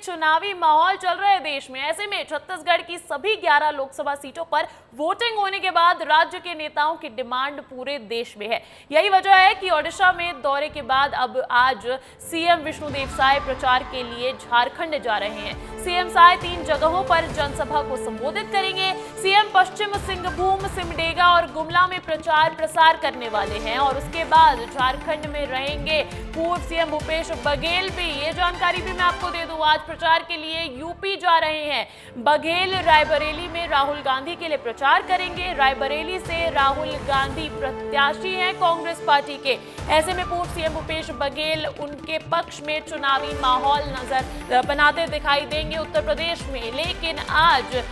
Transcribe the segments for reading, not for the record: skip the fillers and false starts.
चुनावी माहौल चल रहा है देश में। ऐसे में छत्तीसगढ़ की सभी 11 लोकसभा सीटों पर वोटिंग होने के बाद राज्य के नेताओं की डिमांड पूरे देश में है। यही वजह है कि ओडिशा में दौरे के बाद अब आज सीएम विष्णुदेव साय प्रचार के लिए झारखंड जा रहे हैं। सीएम साय 3 जगहों पर जनसभा को संबोधित करेंगे। सीएम पश्चिम सिंहभूम, सिमडेगा और गुमला में प्रचार प्रसार करने वाले हैं और उसके बाद झारखंड में रहेंगे। पूर्व सीएम भूपेश बघेल भी, ये जानकारी भी मैं आपको दे दूं, आज प्रचार के लिए यूपी जा रहे हैं। बघेल रायबरेली में राहुल गांधी के लिए प्रचार करेंगे। रायबरेली से राहुल गांधी प्रत्याशी हैं कांग्रेस पार्टी के। ऐसे में पूर्व सीएम भूपेश बघेल उनके पक्ष में चुनावी माहौल नजर बनाते दिखाई देंगे उत्तर प्रदेश में। लेकिन आज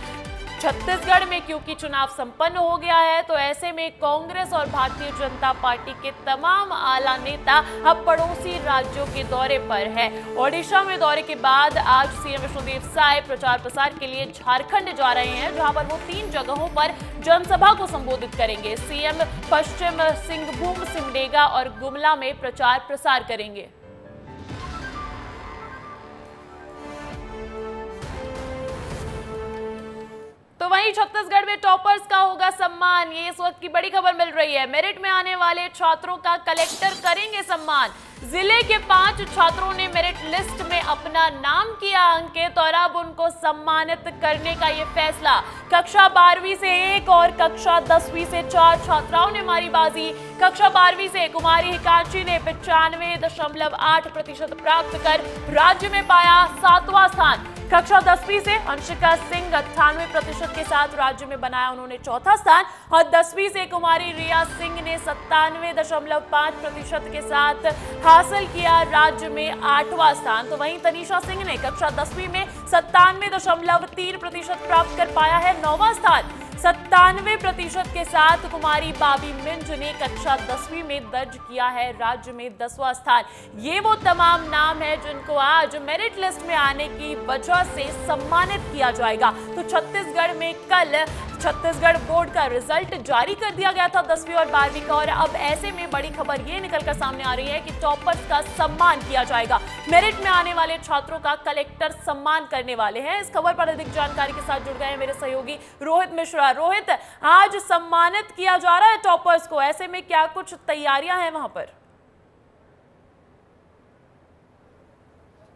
छत्तीसगढ़ में क्योंकि चुनाव संपन्न हो गया है, तो ऐसे में कांग्रेस और भारतीय जनता पार्टी के तमाम आला नेता अब पड़ोसी राज्यों के दौरे पर है। ओडिशा में दौरे के बाद आज सीएम विष्णुदेव साय प्रचार प्रसार के लिए झारखंड जा रहे हैं, जहां पर वो 3 जगहों पर जनसभा को संबोधित करेंगे। सीएम पश्चिम सिंहभूम, सिमडेगा और गुमला में प्रचार प्रसार करेंगे। तो वहीं छत्तीसगढ़ में टॉपर्स का होगा सम्मान, ये इस वक्त की बड़ी खबर मिल रही है। मेरिट में आने वाले छात्रों का कलेक्टर करेंगे सम्मान। जिले के 5 छात्रों ने मेरिट लिस्ट में अपना नाम किया अंकित और अब उनको सम्मानित करने का ये फैसला। कक्षा 12वीं से 1 और कक्षा 10वीं से 4 छात्राओं ने मारी बाजी। कक्षा 12वीं से कुमारी हिकांशी ने 95.8% प्राप्त कर राज्य में पाया 7वां स्थान। कक्षा 10वीं से अंशिका सिंह 98% के साथ राज्य में बनाया उन्होंने 4था स्थान और 10वीं से कुमारी रिया सिंह ने 97.5% के साथ हासिल किया राज्य में 8वां स्थान। तो वहीं तनीषा सिंह ने कक्षा 10वीं में 97.3% प्राप्त कर पाया है 9वां स्थान। 97% के साथ कुमारी बाबी मिंज ने कक्षा 10वीं में दर्ज किया है राज्य में 10वां स्थान। ये वो तमाम नाम है जिनको आज मेरिट लिस्ट में आने की वजह से सम्मानित किया जाएगा। तो छत्तीसगढ़ में कल छत्तीसगढ़ बोर्ड का रिजल्ट जारी कर दिया गया था 10वीं और 12वीं का, और अब ऐसे में बड़ी खबर ये निकलकर सामने आ रही है कि टॉपर्स का सम्मान किया जाएगा। मेरिट में आने वाले छात्रों का कलेक्टर सम्मान करने वाले हैं। इस खबर पर अधिक जानकारी के साथ जुड़ गए हैं मेरे सहयोगी रोहित मिश्रा। रोहित, आज सम्मानित किया जा रहा है टॉपर्स को, ऐसे में क्या कुछ तैयारियां हैं वहां पर?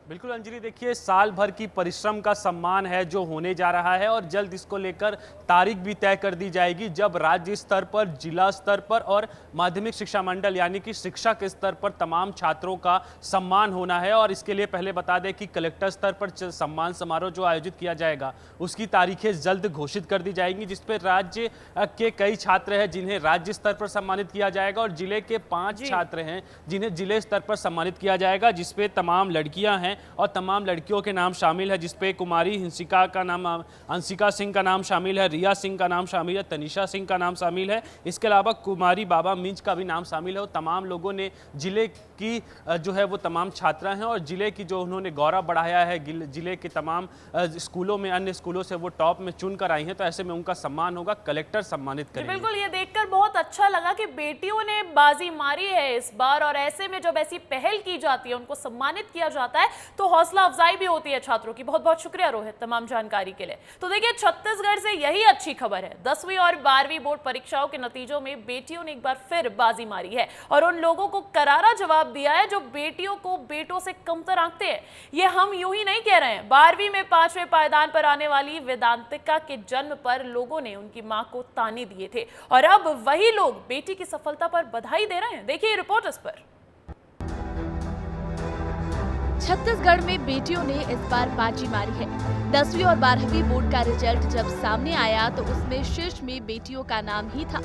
बिल्कुल अंजलि, देखिए साल भर की परिश्रम का सम्मान है जो होने जा रहा है और जल्द इसको लेकर तारीख भी तय कर दी जाएगी, जब राज्य स्तर पर, जिला स्तर पर और माध्यमिक शिक्षा मंडल यानी कि शिक्षा के स्तर पर तमाम छात्रों का सम्मान होना है। और इसके लिए पहले बता दें कि कलेक्टर स्तर पर सम्मान समारोह जो आयोजित किया जाएगा उसकी तारीखें जल्द घोषित कर दी जाएंगी, जिसपे राज्य के कई छात्र हैं जिन्हें राज्य स्तर पर सम्मानित किया जाएगा और जिले के 5 छात्र हैं जिन्हें जिले स्तर पर सम्मानित किया जाएगा, जिसपे तमाम लड़कियां हैं और तमाम लड़कियों के नाम शामिल है, जिसपे कुमारी हिंसिका का नाम, अंशिका सिंह का नाम शामिल है, रिया सिंह का नाम शामिल है, तनीषा सिंह का नाम शामिल है। इसके अलावा कुमारी बाबा मिंज का भी नाम शामिल है। और तमाम लोगों ने जिले की जो है वो तमाम छात्रा हैं और जिले की जो उन्होंने गौरव बढ़ाया है, जिले के तमाम स्कूलों में, अन्य स्कूलों से वो टॉप में चुनकर आई हैं, तो ऐसे में उनका सम्मान होगा, कलेक्टर सम्मानित करेंगे। बिल्कुल, ये देखकर बहुत अच्छा लगा कि बेटियों ने बाजी मारी है इस बार, और ऐसे में जब ऐसी पहल की जाती है, उनको सम्मानित किया जाता है, तो हौसला अफजाई भी होती है छात्रों की। बहुत बहुत शुक्रिया रोहित तमाम जानकारी के लिए। तो देखिए, छत्तीसगढ़ से यही अच्छी खबर है। 10वीं और 12वीं बोर्ड परीक्षाओं के नतीजों में बेटियों ने एक बार फिर बाजी मारी है और उन लोगों को करारा जवाब दिया है जो बेटियों को बेटों से कमतर आंकते हैं। ये हम यूं ही नहीं कह रहे हैं। 12वीं में 5वें पायदान पर आने वाली वेदांतिका के जन्म पर लोगों ने उनकी मां को ताने दिए थे और अब वही लोग बेटी की सफलता पर बधाई दे रहे हैं। देखिए रिपोर्ट इस पर। छत्तीसगढ़ में बेटियों ने इस बार बाजी मारी है। 10वीं और 12वीं बोर्ड का रिजल्ट जब सामने आया तो उसमें शीर्ष में बेटियों का नाम ही था।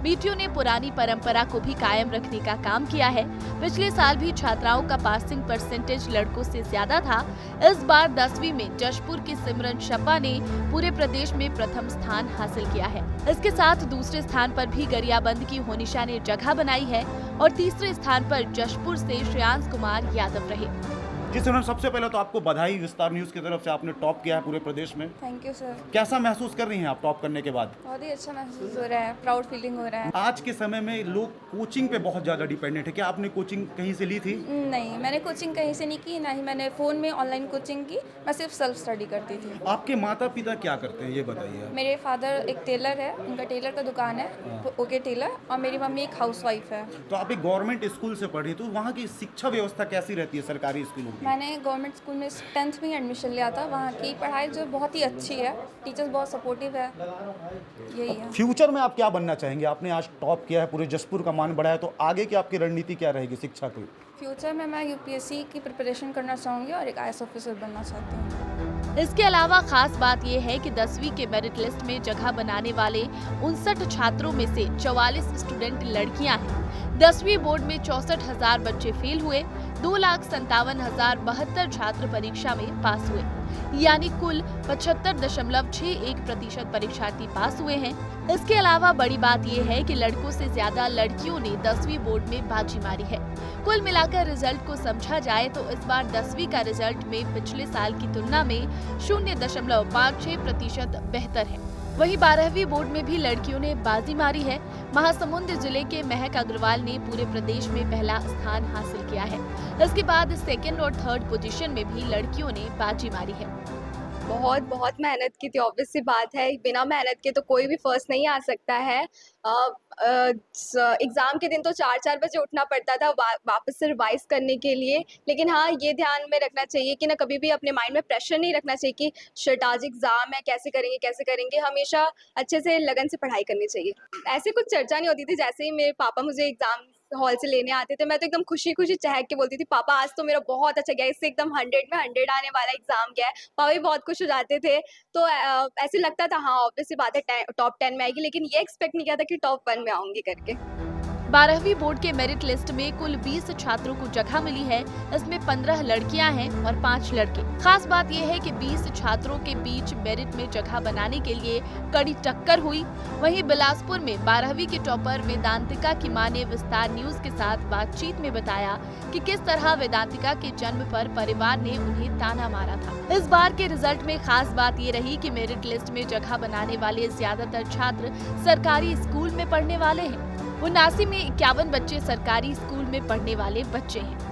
बेटियों ने पुरानी परंपरा को भी कायम रखने का काम किया है। पिछले साल भी छात्राओं का पासिंग परसेंटेज लड़कों से ज्यादा था। इस बार 10वीं में जशपुर की सिमरन शब्बा ने पूरे प्रदेश में प्रथम स्थान हासिल किया है। इसके साथ दूसरे स्थान पर भी गरियाबंद की होनिशा ने जगह बनाई है और तीसरे स्थान पर जशपुर से श्रेयांश कुमार यादव रहे। जी सर, सबसे पहले तो आपको बधाई, विस्तार न्यूज़ की तरफ से आपने टॉप किया है पूरे प्रदेश में। Thank you sir. कैसा महसूस कर रही हैं आप टॉप करने के बाद? बहुत ही अच्छा महसूस हो रहा है, प्राउड फीलिंग हो रहा है। आज के समय में लोग कोचिंग पे बहुत ज़्यादा डिपेंडेंट है, क्या आपने कोचिंग कहीं से ली थी? नहीं, मैंने कोचिंग कहीं से नहीं की, ना ही मैंने फ़ोन में ऑनलाइन कोचिंग की, मैं सिर्फ सेल्फ स्टडी करती थी। आपके माता पिता क्या करते हैं ये बताइए। मेरे फादर एक टेलर है, उनका टेलर का दुकान है, ओके टेलर, और मेरी मम्मी एक हाउसवाइफ है। तो आप एक गवर्नमेंट स्कूल से पढ़ी, तो वहाँ की शिक्षा व्यवस्था कैसी रहती है सरकारी स्कूलों की? मैंने गवर्नमेंट स्कूल में 10th में ही एडमिशन लिया था। वहाँ की पढ़ाई जो बहुत ही अच्छी है, टीचर्स बहुत सपोर्टिव है, यही है। फ्यूचर में आप क्या बनना चाहेंगे? आपने आज टॉप किया है, पूरे जसपुर का मान बढ़ाया, तो आगे की आपकी रणनीति क्या रहेगी शिक्षा की? फ्यूचर में मैं यूपीएससी की प्रिपरेशन करना चाहूँगी और एक IAS ऑफिसर बनना चाहती हूँ। इसके अलावा खास बात यह है कि 10वीं के मेरिट लिस्ट में जगह बनाने वाले 59 छात्रों में से 44 स्टूडेंट लड़कियां हैं। 10वीं बोर्ड में 64,000 बच्चे फेल हुए, 2,57,072 छात्र परीक्षा में पास हुए, यानी कुल 75.61% परीक्षार्थी पास हुए हैं। इसके अलावा बड़ी बात यह है कि लड़कों से ज्यादा लड़कियों ने 10वीं बोर्ड में बाजी मारी है। कुल मिलाकर रिजल्ट को समझा जाए तो इस बार 10वीं का रिजल्ट में पिछले साल की तुलना में 0.56% बेहतर है। वहीं 12वीं बोर्ड में भी लड़कियों ने बाजी मारी है। महासमुंद जिले के महक अग्रवाल ने पूरे प्रदेश में पहला स्थान हासिल किया है। इसके बाद सेकंड और थर्ड पोजीशन में भी लड़कियों ने बाजी मारी है। बहुत मेहनत की थी, ऑब्वियस सी बात है, बिना मेहनत के तो कोई भी फर्स्ट नहीं आ सकता है। एग्ज़ाम के दिन तो 4-4 बजे उठना पड़ता था वापस से रिवाइज करने के लिए। लेकिन हाँ, ये ध्यान में रखना चाहिए कि ना कभी भी अपने माइंड में प्रेशर नहीं रखना चाहिए कि शिट आज एग्ज़ाम है, कैसे करेंगे। हमेशा अच्छे से लगन से पढ़ाई करनी चाहिए। ऐसे कुछ चर्चा नहीं होती थी। जैसे ही मेरे पापा मुझे एग्ज़ाम हॉल से लेने आते थे, मैं तो एकदम खुशी चहक के बोलती थी, पापा आज तो मेरा बहुत अच्छा गया, इससे एकदम 100 में 100 आने वाला एग्जाम गया है। पापा भी बहुत खुश हो जाते थे। तो ऐसे लगता था हाँ ऑब्वियस सी बात है टॉप 10 में आएगी, लेकिन ये एक्सपेक्ट नहीं किया था कि टॉप 1 में आऊंगी करके। 12वीं बोर्ड के मेरिट लिस्ट में कुल 20 छात्रों को जगह मिली है। इसमें 15 लड़कियां हैं और 5 लड़के। खास बात यह है कि 20 छात्रों के बीच मेरिट में जगह बनाने के लिए कड़ी टक्कर हुई। वहीं बिलासपुर में 12वीं के टॉपर वेदांतिका की मां ने विस्तार न्यूज के साथ बातचीत में बताया कि किस तरह वेदांतिका के जन्म पर परिवार ने उन्हें ताना मारा था। इस बार के रिजल्ट में खास बात ये रही कि मेरिट लिस्ट में जगह बनाने वाले ज्यादातर छात्र सरकारी स्कूल में पढ़ने वाले हैं। 79 में 51 बच्चे सरकारी स्कूल में पढ़ने वाले बच्चे हैं।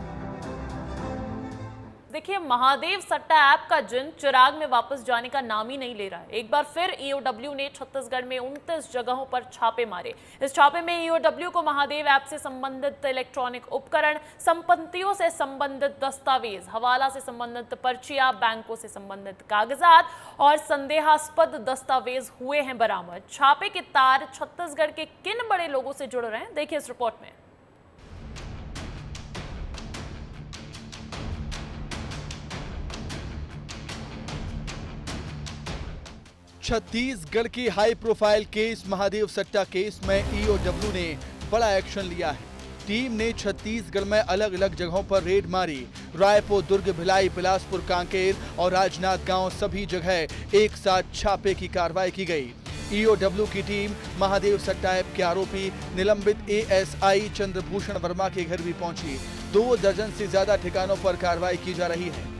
देखिए, महादेव सट्टा ऐप का जिन चिराग में वापस जाने का नाम ही नहीं ले रहा है। एक बार फिर ईओडब्ल्यू ने छत्तीसगढ़ में 29 जगहों पर छापे मारे। इस छापे में ईओडब्ल्यू को महादेव ऐप से संबंधित इलेक्ट्रॉनिक उपकरण, संपत्तियों से संबंधित दस्तावेज, हवाला से संबंधित पर्चियां, बैंकों से संबंधित कागजात और संदेहास्पद दस्तावेज हुए हैं बरामद। छापे के तार छत्तीसगढ़ के किन बड़े लोगों से जुड़ रहे हैं, देखिए इस रिपोर्ट में। छत्तीसगढ़ की हाई प्रोफाइल केस महादेव सट्टा केस में ईओडब्ल्यू ने बड़ा एक्शन लिया है। टीम ने छत्तीसगढ़ में अलग अलग जगहों पर रेड मारी। रायपुर, दुर्ग, भिलाई, बिलासपुर, कांकेर और राजनांदगांव सभी जगह एक साथ छापे की कार्रवाई की गई। ईओडब्ल्यू की टीम महादेव सट्टा ऐप के आरोपी निलंबित एएसआई चंद्रभूषण वर्मा के घर भी पहुंची। 2 दर्जन से ज्यादा ठिकानों पर कार्रवाई की जा रही है।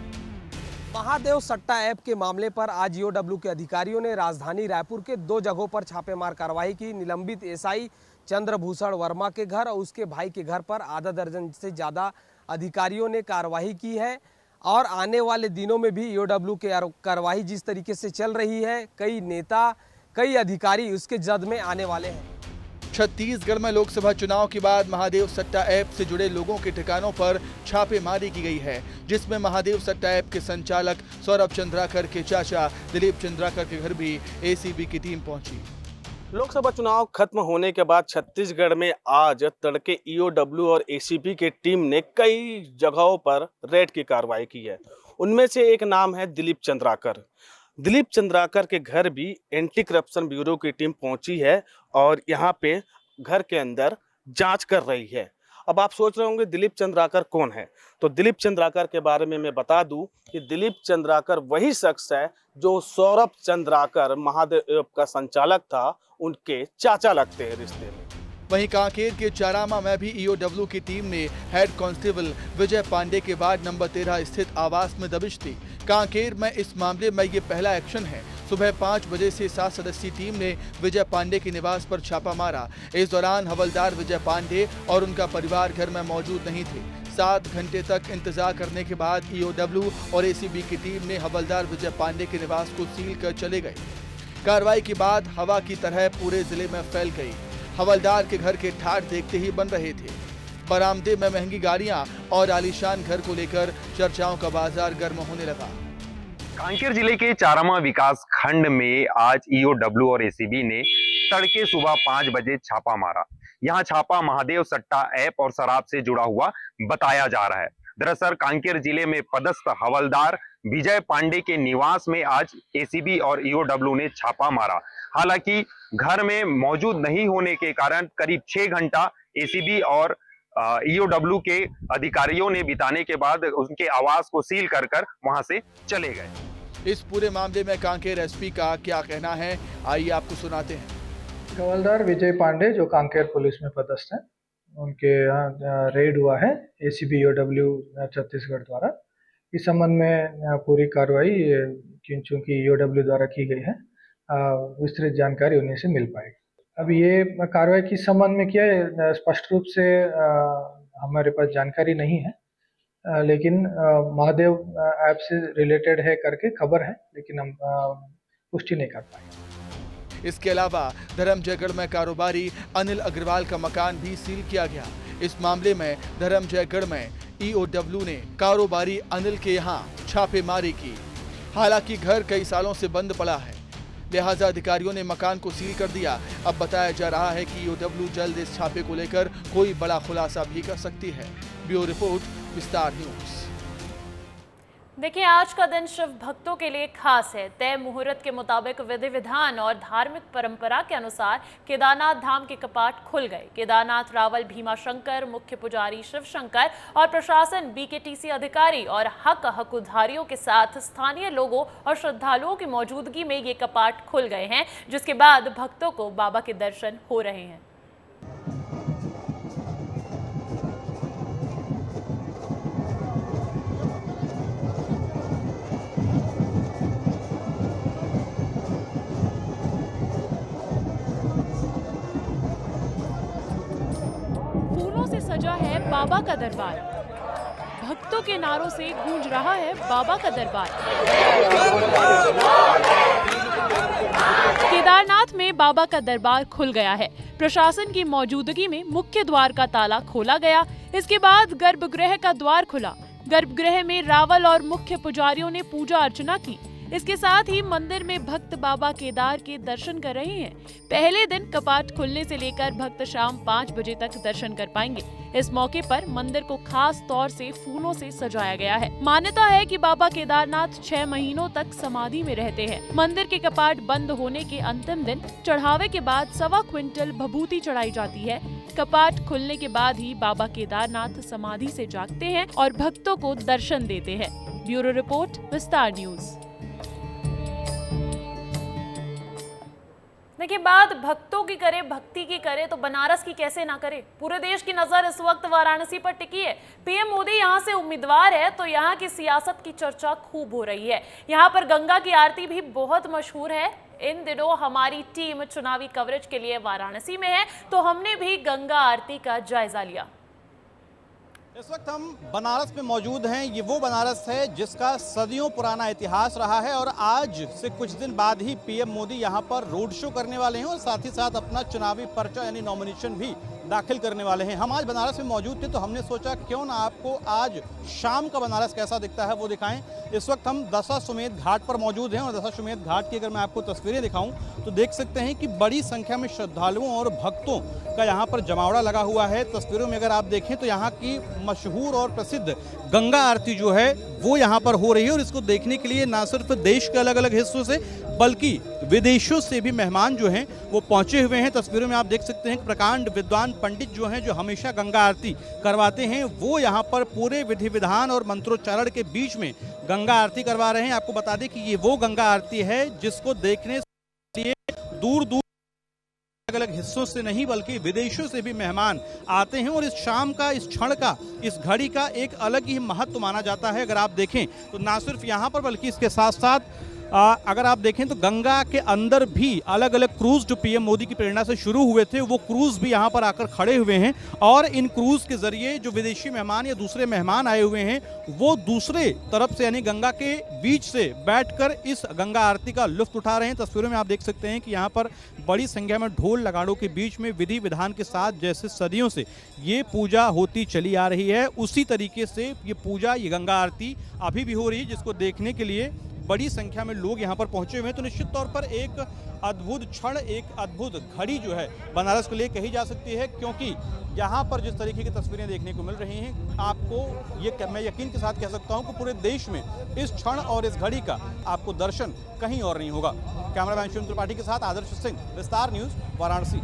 महादेव सट्टा ऐप के मामले पर आज ईओडब्ल्यू के अधिकारियों ने राजधानी रायपुर के 2 जगहों पर छापेमार कार्रवाई की। निलंबित एएसआई चंद्रभूषण वर्मा के घर और उसके भाई के घर पर आधा दर्जन से ज्यादा अधिकारियों ने कार्रवाई की है। और आने वाले दिनों में भी ईओडब्ल्यू की कार्रवाई जिस तरीके से चल रही है, कई नेता, कई अधिकारी उसके जद में आने वाले हैं। छत्तीसगढ़ में लोकसभा चुनाव के बाद महादेव सट्टा ऐप से जुड़े लोगों के ठिकानों पर छापेमारी की गई है, जिसमें महादेव सट्टा ऐप के संचालक सौरभ चंद्राकर के चाचा दिलीप चंद्राकर के घर भी एसीबी की टीम पहुंची। लोकसभा चुनाव खत्म होने के बाद छत्तीसगढ़ में आज तड़के ईओडब्ल्यू और एसीबी की टीम ने कई जगहों पर रेड की कार्रवाई की है। उनमें से एक नाम है दिलीप चंद्राकर। दिलीप चंद्राकर के घर भी एंटी करप्शन ब्यूरो की टीम पहुंची है और यहाँ पे घर के अंदर जांच कर रही है। अब आप सोच रहे होंगे दिलीप चंद्राकर कौन है, तो दिलीप चंद्राकर के बारे में मैं बता दूं कि दिलीप चंद्राकर वही शख्स है जो सौरभ चंद्राकर महादेव का संचालक था, उनके चाचा लगते हैं रिश्ते में। वहीं कांकेर के चारामा में भी ईओडब्ल्यू की टीम ने हेड कांस्टेबल विजय पांडे के वार्ड नंबर 13 स्थित आवास में दबिश दी। कांकेर में इस मामले में ये पहला एक्शन है। सुबह 5 बजे से 7 सदस्यीय टीम ने विजय पांडे के निवास पर छापा मारा। इस दौरान हवलदार विजय पांडे और उनका परिवार घर में मौजूद नहीं थे। 7 घंटे तक इंतजार करने के बाद ईओडब्ल्यू और एसीबी की टीम ने हवलदार विजय पांडे के निवास को सील कर चले गए। कार्रवाई के बाद हवा की तरह पूरे जिले में फैल गई। हवलदार के घर के ठाठ देखते ही बन रहे थे। बरामदे में महंगी गाड़ियां और आलीशान घर को लेकर चर्चाओं का बाजार गर्म होने लगा। कांकेर जिले के चारामा विकास खंड में आज ईओडब्ल्यू और एसीबी ने तड़के सुबह 5 बजे छापा मारा। यहां छापा महादेव सट्टा ऐप और शराब से जुड़ा हुआ बताया जा रहा है। दरअसल कांकेर जिले में पदस्थ हवलदार विजय पांडे के निवास में आज एसीबी और ईओडब्ल्यू ने छापा मारा। हालांकि घर में मौजूद नहीं होने के कारण करीब 6 घंटा एसीबी और ईओडब्ल्यू के अधिकारियों ने बिताने के बाद उनके आवास को सील कर वहां से चले गए। इस पूरे मामले में कांकेर एसपी का क्या कहना है, आइए आपको सुनाते हैं। हवलदार विजय पांडे जो कांकेर पुलिस में पदस्थ हैं, उनके यहाँ रेड हुआ है एसीबी ईओडब्ल्यू छत्तीसगढ़ द्वारा। इस संबंध में पूरी कार्रवाई चूंकि ईओडब्ल्यू द्वारा की गई है, विस्तृत जानकारी उन्हीं से मिल पाएगी। अब ये कार्रवाई किस संबंध में किया है स्पष्ट रूप से हमारे पास जानकारी नहीं है, लेकिन महादेव ऐप से रिलेटेड है करके खबर है, लेकिन हम पुष्टि नहीं कर पाए। इसके अलावा धर्मजयगढ़ में कारोबारी अनिल अग्रवाल का मकान भी सील किया गया। इस मामले में धर्मजयगढ़ में ईओडब्ल्यू ने कारोबारी अनिल के यहां छापेमारी की। हालांकि घर कई सालों से बंद पड़ा है, लिहाजा अधिकारियों ने मकान को सील कर दिया। अब बताया जा रहा है कि ईओडब्ल्यू जल्द इस छापे को लेकर कोई बड़ा खुलासा भी कर सकती है। ब्यूरो रिपोर्ट, विस्तार न्यूज। देखिए, आज का दिन शिव भक्तों के लिए खास है। तय मुहूर्त के मुताबिक विधि विधान और धार्मिक परंपरा के अनुसार केदारनाथ धाम के कपाट खुल गए। केदारनाथ रावल भीमाशंकर, मुख्य पुजारी शिव शंकर और प्रशासन, बीकेटीसी अधिकारी और हकुधारियों के साथ स्थानीय लोगों और श्रद्धालुओं की मौजूदगी में ये कपाट खुल गए हैं, जिसके बाद भक्तों को बाबा के दर्शन हो रहे हैं। सजा है बाबा का दरबार। भक्तों के नारों से गूंज रहा है बाबा का दरबार। केदारनाथ में बाबा का दरबार खुल गया है। प्रशासन की मौजूदगी में मुख्य द्वार का ताला खोला गया। इसके बाद गर्भगृह का द्वार खुला। गर्भगृह में रावल और मुख्य पुजारियों ने पूजा अर्चना की। इसके साथ ही मंदिर में भक्त बाबा केदार के दर्शन कर रहे हैं। पहले दिन कपाट खुलने से लेकर भक्त शाम 5 बजे तक दर्शन कर पाएंगे। इस मौके पर मंदिर को खास तौर से फूलों से सजाया गया है। मान्यता है कि बाबा केदारनाथ 6 महीनों तक समाधि में रहते हैं। मंदिर के कपाट बंद होने के अंतिम दिन चढ़ावे के बाद 1.25 क्विंटल भभूति चढ़ाई जाती है। कपाट खुलने के बाद ही बाबा केदारनाथ समाधि से जागते हैं और भक्तों को दर्शन देते हैं। ब्यूरो रिपोर्ट, विस्तार न्यूज। देखिए, बात भक्तों की करे, भक्ति की करे तो बनारस की कैसे ना करे। पूरे देश की नजर इस वक्त वाराणसी पर टिकी है। पीएम मोदी यहां से उम्मीदवार है तो यहां की सियासत की चर्चा खूब हो रही है। यहां पर गंगा की आरती भी बहुत मशहूर है। इन दिनों हमारी टीम चुनावी कवरेज के लिए वाराणसी में है, तो हमने भी गंगा आरती का जायजा लिया। इस वक्त हम बनारस में मौजूद हैं। ये वो बनारस है जिसका सदियों पुराना इतिहास रहा है और आज से कुछ दिन बाद ही पीएम मोदी यहाँ पर रोड शो करने वाले हैं और साथ ही साथ अपना चुनावी पर्चा यानी नॉमिनेशन भी दाखिल करने वाले हैं। हम आज बनारस में मौजूद थे तो हमने सोचा क्यों ना आपको आज शाम का बनारस कैसा दिखता है वो दिखाएं। इस वक्त हम दशाश्वमेध घाट पर मौजूद हैं और दशाश्वमेध घाट की अगर मैं आपको तस्वीरें दिखाऊं तो देख सकते हैं कि बड़ी संख्या में श्रद्धालुओं और भक्तों का यहाँ पर जमावड़ा लगा हुआ है। तस्वीरों में अगर आप देखें तो यहाँ की मशहूर और प्रसिद्ध गंगा आरती जो है वो यहाँ पर हो रही है और इसको देखने के लिए ना सिर्फ देश के अलग अलग हिस्सों से बल्कि विदेशों से भी मेहमान जो हैं वो पहुंचे हुए हैं। तस्वीरों में आप देख सकते हैं कि प्रकांड विद्वान पंडित जो हैं, जो हमेशा गंगा आरती करवाते हैं, वो यहाँ पर पूरे विधि विधान और मंत्रोच्चारण के बीच में गंगा आरती करवा रहे हैं। आपको बता दें कि ये वो गंगा आरती है जिसको देखने के लिए दूर दूर अलग हिस्सों से नहीं बल्कि विदेशों से भी मेहमान आते हैं और इस शाम का, इस क्षण का, इस घड़ी का एक अलग ही महत्व माना जाता है। अगर आप देखें तो ना सिर्फ यहाँ पर बल्कि इसके साथ साथ अगर आप देखें तो गंगा के अंदर भी अलग अलग क्रूज जो पीएम मोदी की प्रेरणा से शुरू हुए थे वो क्रूज भी यहाँ पर आकर खड़े हुए हैं और इन क्रूज के जरिए जो विदेशी मेहमान या दूसरे मेहमान आए हुए हैं वो दूसरे तरफ से यानी गंगा के बीच से बैठकर इस गंगा आरती का लुत्फ उठा रहे हैं। तस्वीरों में आप देख सकते हैं कि यहाँ पर बड़ी संख्या में ढोल नगाड़ों के बीच में विधि विधान के साथ जैसे सदियों से ये पूजा होती चली आ रही है उसी तरीके से ये पूजा, ये गंगा आरती अभी भी हो रही है, जिसको देखने के लिए बड़ी संख्या में लोग यहाँ पर पहुंचे हुए हैं। तो निश्चित तौर पर एक अद्भुत क्षण, एक अद्भुत घड़ी जो है बनारस के लिए कही जा सकती है, क्योंकि यहाँ पर जिस तरीके की तस्वीरें देखने को मिल रही हैं आपको ये मैं यकीन के साथ कह सकता हूँ कि पूरे देश में इस क्षण और इस घड़ी का आपको दर्शन कहीं और नहीं होगा। कैमरामैन शिव त्रिपाठी के साथ आदर्श सिंह, विस्तार न्यूज, वाराणसी।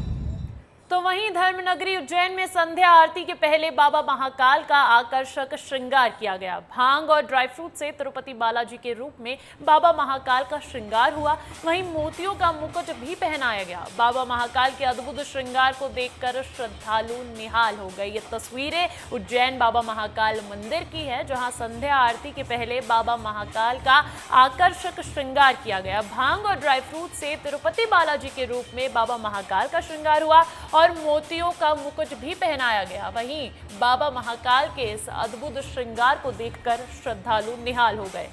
तो वहीं धर्मनगरी उज्जैन में संध्या आरती के पहले बाबा महाकाल का आकर्षक श्रृंगार किया गया। भांग और ड्राई फ्रूट से तिरुपति बालाजी के रूप में बाबा महाकाल का श्रृंगार हुआ। वहीं मोतियों का मुकुट भी पहनाया गया। बाबा महाकाल के अद्भुत श्रृंगार को देखकर श्रद्धालु निहाल हो गए। ये तस्वीरें उज्जैन बाबा महाकाल मंदिर की है, जहां संध्या आरती के पहले बाबा महाकाल का आकर्षक श्रृंगार किया गया। भांग और ड्राई फ्रूट से तिरुपति बालाजी के रूप में बाबा महाकाल का श्रृंगार हुआ और मोतियों का मुकुट भी पहनाया गया। वहीं बाबा महाकाल के इस अद्भुत श्रृंगार को देखकर श्रद्धालु निहाल हो गए।